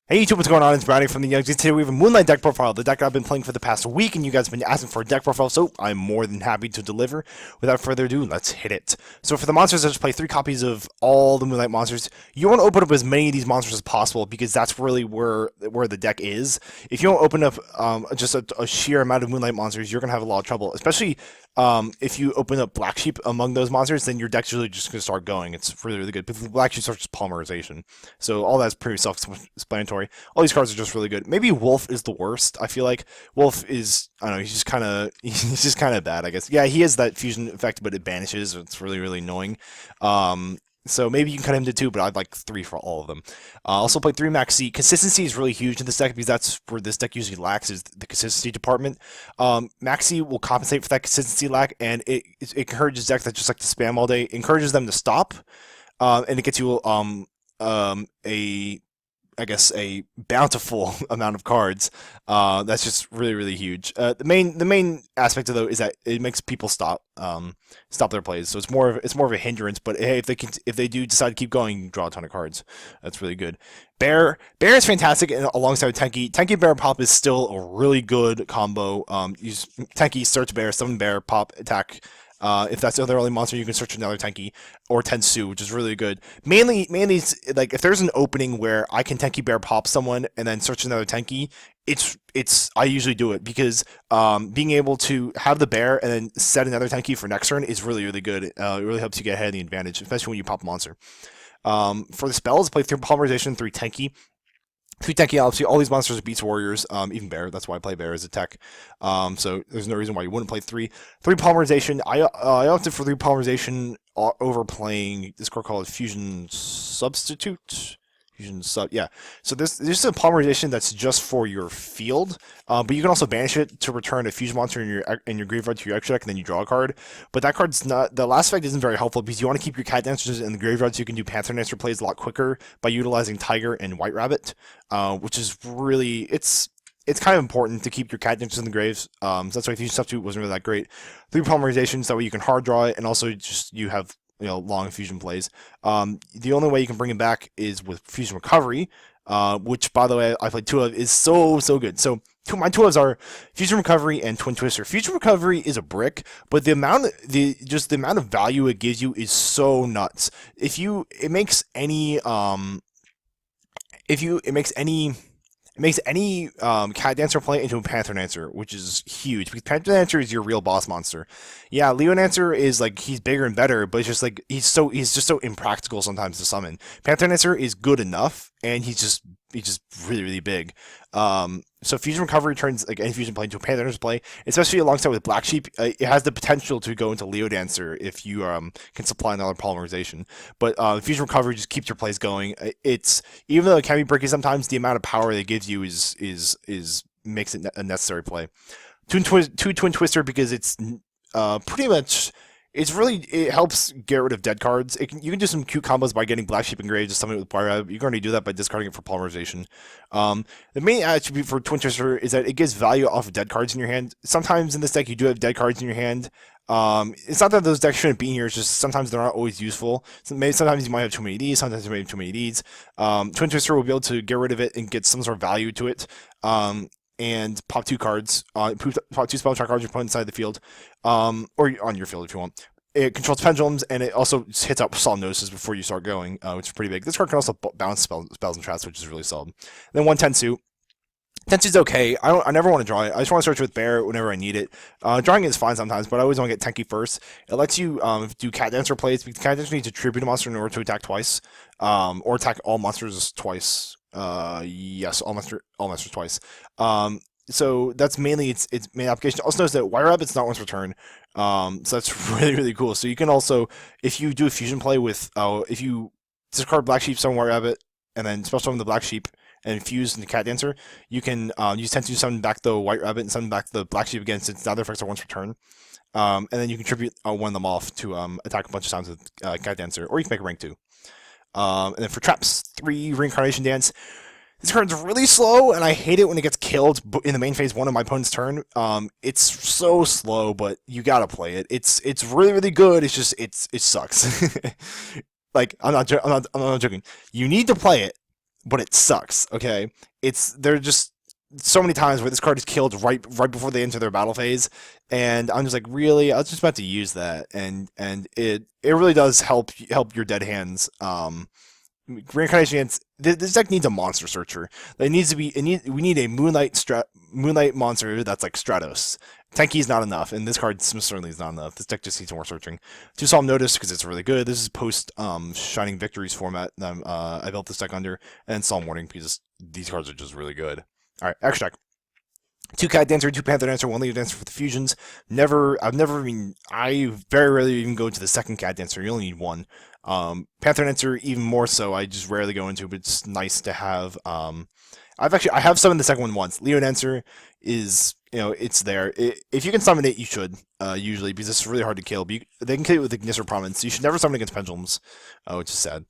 Hey YouTube, what's going on? It's Brownie from the Youngsters. Today we have a Moonlight deck profile, the deck I've been playing for the past week, and you guys have been asking for a deck profile, so I'm more than happy to deliver. Without further ado, let's hit it. So for the monsters, I just play 3 copies of all the Moonlight monsters. You want to open up as many of these monsters as possible, because that's really where the deck is. If you don't open up just a sheer amount of Moonlight monsters, you're going to have a lot of trouble, especially if you open up Black Sheep among those monsters, then your deck's really just going to start going. It's really, really good. But the Black Sheep starts just polymerization. So all that's pretty self-explanatory. All these cards are just really good. Maybe Wolf is the worst. I feel like Wolf is, I don't know, he's just kind of bad, I guess. Yeah, he has that fusion effect, but it banishes. It's really, really annoying. So maybe you can cut him to 2, but I'd like 3 for all of them. Also play 3 Maxi. Consistency is really huge in this deck because that's where this deck usually lacks, is the consistency department. Maxi will compensate for that consistency lack, and it encourages decks that just like to spam all day. It encourages them to stop, and it gets you a bountiful amount of cards. That's just really, really huge. The main aspect of though is that it makes people stop their plays. So it's more of a hindrance. But hey, if they do decide to keep going, you can draw a ton of cards. That's really good. Bear is fantastic, and alongside Tenki. Tenki Bear Pop is still a really good combo. Use Tenki, search Bear, summon Bear, pop, attack. If that's the other only monster, you can search another Tenki or Tensu, which is really good. Mainly, like if there's an opening where I can Tenki Bear pop someone and then search another Tenki, I usually do it because being able to have the bear and then set another Tenki for next turn is really, really good. It really helps you get ahead of the advantage, especially when you pop a monster. For the spells, play 3 Polymerization, 3 Tenki. 3 Tenki, obviously, all these monsters are Beats Warriors, even Bear. That's why I play Bear as a tech. So there's no reason why you wouldn't play 3. 3 Polymerization. I opted for 3 Polymerization over playing this card called Fusion Substitute. Yeah. So this is a polymerization that's just for your field, but you can also banish it to return a fusion monster in your graveyard to your extra deck, and then you draw a card. But that card's not, the last effect isn't very helpful because you want to keep your cat dancers in the graveyard so you can do Panther Dancer plays a lot quicker by utilizing Tiger and White Rabbit, which is really it's kind of important to keep your cat dancers in the graves. So that's why Fusion Substitute wasn't really that great. 3 polymerizations, that way you can hard draw it, and also just you have long fusion plays. The only way you can bring him back is with Fusion Recovery, which, by the way, I played 2 of, is so good. So my 2 ofs are Fusion Recovery and Twin Twister. Fusion Recovery is a brick, but the amount of value it gives you is so nuts. It makes any Cat Dancer play into a Panther Dancer, which is huge because Panther Dancer is your real boss monster. Yeah, Leo Dancer is like, he's bigger and better, but it's just like he's just so impractical sometimes to summon. Panther Dancer is good enough, and he's just really, really big. So Fusion Recovery turns like any fusion play into a Panther Dancer play, especially alongside with Black Sheep. It has the potential to go into Leo Dancer if you can supply another polymerization. But Fusion Recovery just keeps your plays going. It's, even though it can be bricky sometimes, the amount of power that it gives you is makes it a necessary play. 2 Twin Twister because it's pretty much. It helps get rid of dead cards. You can do some cute combos by getting Black Sheep engraved, just summon it with Fire. You can already do that by discarding it for polymerization. The main attribute for Twin Twister is that it gives value off of dead cards in your hand. Sometimes in this deck you do have dead cards in your hand. It's not that those decks shouldn't be here, it's just sometimes they're not always useful. Sometimes you might have too many of these, sometimes you might have too many of these. Twin Twister will be able to get rid of it and get some sort of value to it. And pop 2 cards, pop 2 spell track cards you put inside the field, or on your field if you want. It controls pendulums, and it also hits out solid notices before you start going, which is pretty big. This card can also bounce spells and traps, which is really solid. Then 1 Tensu. Tensu's okay. I never want to draw it. I just want to search with Bear whenever I need it. Drawing it is fine sometimes, but I always want to get Tenki first. It lets you do Cat Dancer plays, because Cat Dancer needs to tribute a monster in order to attack twice, or attack all monsters twice. Yes, all monsters twice. So that's mainly its main application. Also notice that White Rabbit's not once per turn. So that's really, really cool. So you can also, if you do a fusion play with, if you discard Black Sheep, summon White Rabbit, and then special summon the Black Sheep, and fuse into Cat Dancer, you can use Tensu to summon back the White Rabbit and summon back the Black Sheep again, since the other effects are once per turn. And then you contribute one of them off to attack a bunch of times with Cat Dancer, or you can make a rank 2. And then for traps, 3 Reincarnation Dance. This card's really slow, and I hate it when it gets killed in the main phase 1 of my opponent's turn. It's so slow, but you gotta play it. It's really, really good. It's just it sucks. Like, I'm not joking. You need to play it, but it sucks. Okay, there are just so many times where this card is killed right before they enter their battle phase, and I'm just like, really, I was just about to use that, and it really does help your dead hands. Reincarnation against this deck needs a monster searcher. It needs to be. We need a moonlight monster that's like Stratos. Tenki is not enough, and this card certainly is not enough. This deck just needs more searching. Two Solemn Notice because it's really good. This is post Shining Victories format that I built this deck under, and Solemn Warning because these cards are just really good. All right, extra deck. Two Cat Dancer, two Panther Dancer, one Leader Dancer for the fusions. I very rarely even go into the second Cat Dancer. You only need one. Panther Dancer even more so. I just rarely go into, but it's nice to have. I have summoned the second one once. Leo Dancer is, it's there. If you can summon it, you should, usually, because it's really hard to kill. But they can kill it with Ignis or Prominence. You should never summon against Pendulums, which is sad.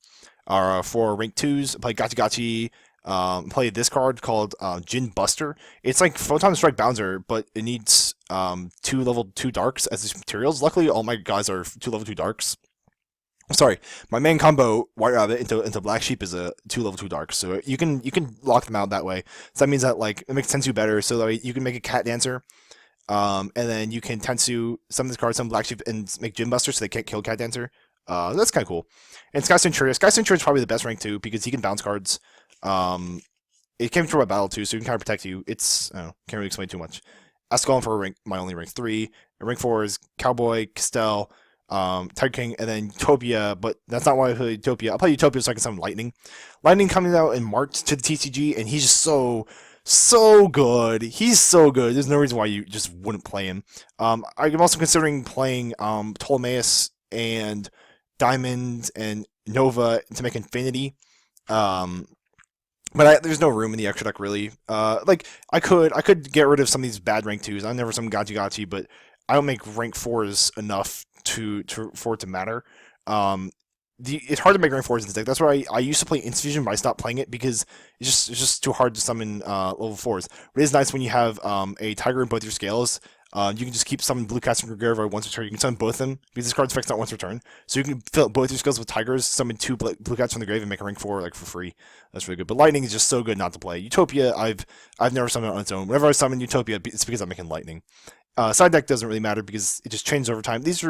For rank 2s, play Gachi Gachi, play this card called Jin Buster. It's like Photon Strike Bouncer, but it needs 2 level 2 darks as these materials. Luckily, all my guys are 2 level 2 darks. Sorry, my main combo White Rabbit into Black Sheep is a 2 level 2 dark, so you can lock them out that way. So that means that like it makes Tensu better. So that you can make a Cat Dancer, and then you can Tensu some of this cards, some Black Sheep, and make Gym Buster so they can't kill Cat Dancer. That's kind of cool. And Sky Centurion. Sky Centurion is probably the best rank too because he can bounce cards. It came through a battle too, so he can kind of protect you. Can't really explain too much. Ascalon for my only rank 3. And rank 4 is Cowboy, Castell, Tiger King, and then Utopia, but that's not why I play Utopia. I'll play Utopia so I can summon Lightning. Lightning coming out in March to the TCG, and he's just so good. He's so good. There's no reason why you just wouldn't play him. I'm also considering playing Ptolemaeus and Diamond and Nova to make Infinity. But there's no room in the extra deck really. I could get rid of some of these bad rank 2s. I never summon Gachi Gachi, but I don't make rank 4s enough for it to matter. It's hard to make rank 4s in this deck. That's why I used to play Instant Fusion, but I stopped playing it because it's just too hard to summon level 4s. But it is nice when you have a Tiger in both your scales. You can just keep summoning Blue Cats from your graveyard once per turn. You can summon both of them because this card's fixed not once per turn. So you can fill up both your scales with Tigers, summon 2 Blue Cats from the grave, and make a rank 4 for free. That's really good. But Lightning is just so good not to play. Utopia, I've never summoned it on its own. Whenever I summon Utopia, it's because I'm making Lightning. Side deck doesn't really matter because it just changes over time. This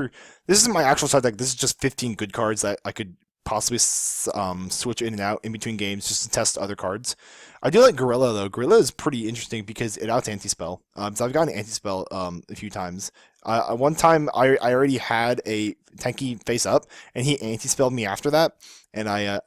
isn't my actual side deck. This is just 15 good cards that I could possibly switch in and out in between games just to test other cards. I do like Gorilla though. Gorilla is pretty interesting because it outs anti-spell. So I've gotten anti-spell a few times. One time I already had a Tenki face up and he anti-spelled me after that, and I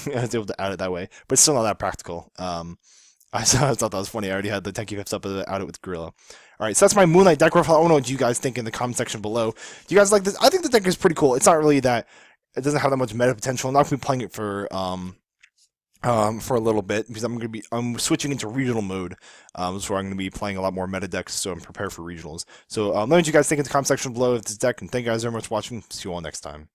was able to out it that way. But it's still not that practical. I thought that was funny. I already had the Tenki face up and out it with Gorilla. All right, so that's my Moonlight deck profile. I don't know what you guys think in the comment section below. Do you guys like this? I think the deck is pretty cool. It's not really that. It doesn't have that much meta potential. I'm not going to be playing it for a little bit because I'm switching into regional mode. That's where I'm going to be playing a lot more meta decks, so I'm prepared for regionals. So let me know what you guys think in the comment section below of this deck, and thank you guys very much for watching. See you all next time.